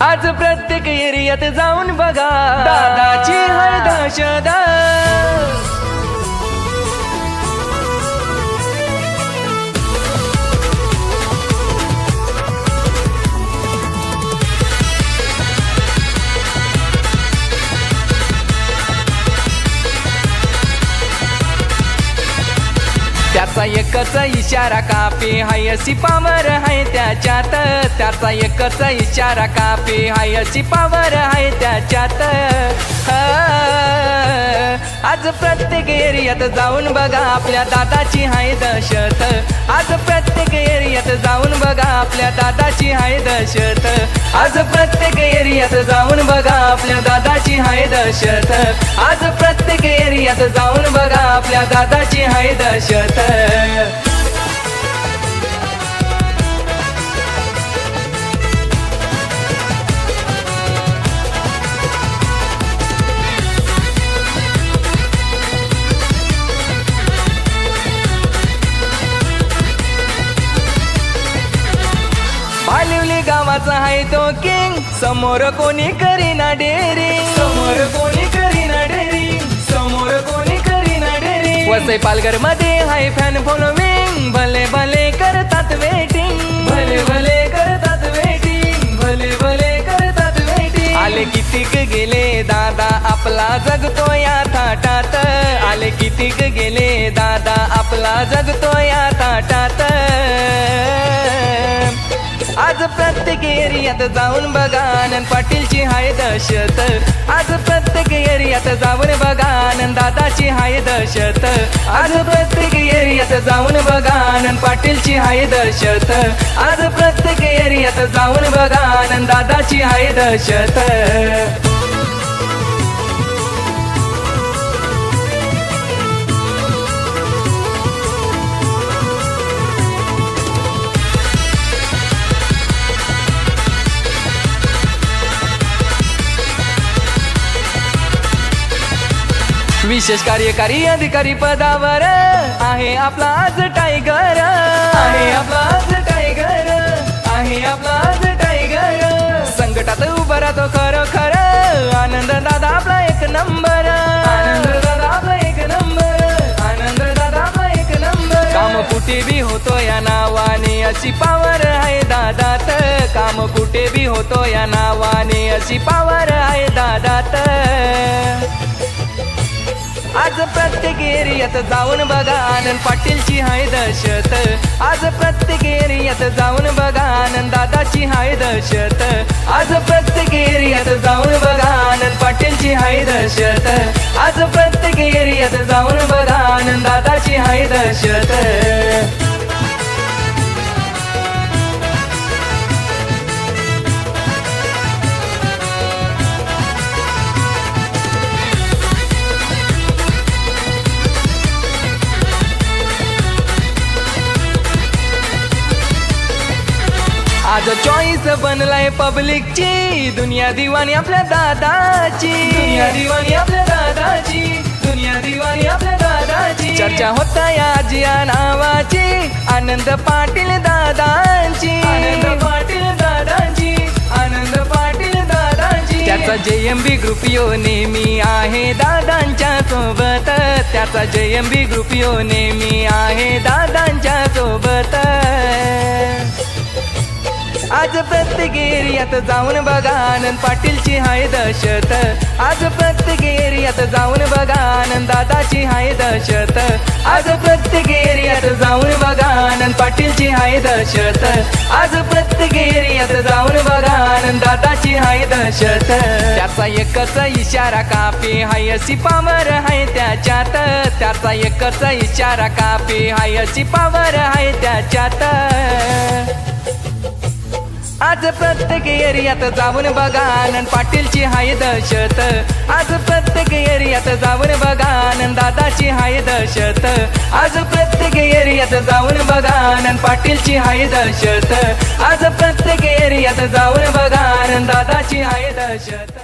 आज प्रत्येक एरियात जाऊन बघा दादाची हाय दहशत. त्याचा एकच इशारा कापी हाय अशी पावर आहे त्याच्यात. त्याचा एकच इशारा कापी हाय अशी पावर आहे त्याच्यात. आज प्रत्येक एरियात जाऊन बघा आपल्या दादाची हाय दहशत. आज प्रत्येक एरियात जाऊन बघा आपल्या दादाची हाय दहशत. आज प्रत्येक एरियात जाऊन बघा आपल्या दादाची हाय दहशत. आज प्रत्येक एरियात जाऊन बघा आपल्या दादाची हाय दहशत. भालिवली गावाचा आहे तो किंग, समोर कोणी करीना डेरिंग. समोर कोणी करीना डेरिंग. समोर कोणी करीना डेरिंग. वसई पालघर मध्ये हाय फॅन फॉलोविंग. भले भले करतात वेटिंग. भले भले करतात वेटिंग. भले भले करतात वेटिंग. आले कितीक गेले दादा आपला जगतो या थाटात. आले कितीक गेले दादा आपला जगतो या थाटात. आज प्रत्येक एरियात जाऊन बघा आनंद पाटीलची हाय दहशत. आज प्रत्येक एरियात जाऊन बघा आनंद दादाची हाय दहशत. आज प्रत्येक एरियात जाऊन बघा आनंद पाटीलची हाय दहशत. आज प्रत्येक एरियात जाऊन बघा आनंद दादाची हाय दहशत. विशेष कार्यकारी अधिकारी पदावर आहे आपला आज टायगर. आहे आपला आज टायगर. आहे आपला आज टायगर. संकटात उभा राहतो खरोखर आनंद दादा आपला एक नंबर. आनंद दादा आपला एक नंबर. आनंद दादा आपला एक नंबर. काम कुठे बी होतो या नावाने अशी पावर आहे दादात. काम कुठे बी होतो या नावाने अशी पावर आहे दादात. आज प्रत्येक एरियात जाऊन बघा आनंद पाटीलची हाय दहशत. आज प्रत्येक एरियात जाऊन बघा आनंद दादाची हाय दहशत. आज प्रत्येक एरियात जाऊन बघा आनंद पाटीलची हाय दहशत. आज प्रत्येक एरियात जाऊन बघा आनंद दादाची हाय दहशत. आज चॉईस बनलाय पब्लिकची. दुनिया दिवाणी आपल्या दादाची. दुनिया दिवाणी आपल्या दादाची. दुनिया दिवाणी आपल्या दादाची. चर्चा होता या आजिया नावाची. आनंद पाटील दादांची. आनंद पाटील दादांची. आनंद पाटील दादांची. त्याचा JMB ग्रुप यो नेहमी आहे दादांच्या सोबत. त्याचा JMB ग्रुप यो नेहमी आहे दादांच्या सोबत. आज प्रत्येक एरियात जाऊन बघा आनंद पाटीलची हाय दहशत. आज प्रत्येक एरियात जाऊन बघा आनंद दादाची हाय दहशत. आज प्रत्येक एरियात जाऊन बघा आनंद पाटीलची हाय दहशत. आज प्रत्येक एरियात जाऊन बघा आनंद दादाची हाय दहशत. त्याचा एकच इशारा कापी हाय अशी पावर आहे त्याच्यात. त्याचा एकच इशारा कापी हाय अशी पावर आहे त्याच्यात. आज प्रत्येक एरियात जाऊन बघा आनंद पाटीलची हाय दहशत. आज प्रत्येक एरियात जाऊन बघा आनंद दादाची हाय दहशत. आज प्रत्येक एरियात जाऊन बघा आनंद पाटीलची हाय दहशत. आज प्रत्येक एरियात जाऊन बघा आनंद दादाची हाय दहशत.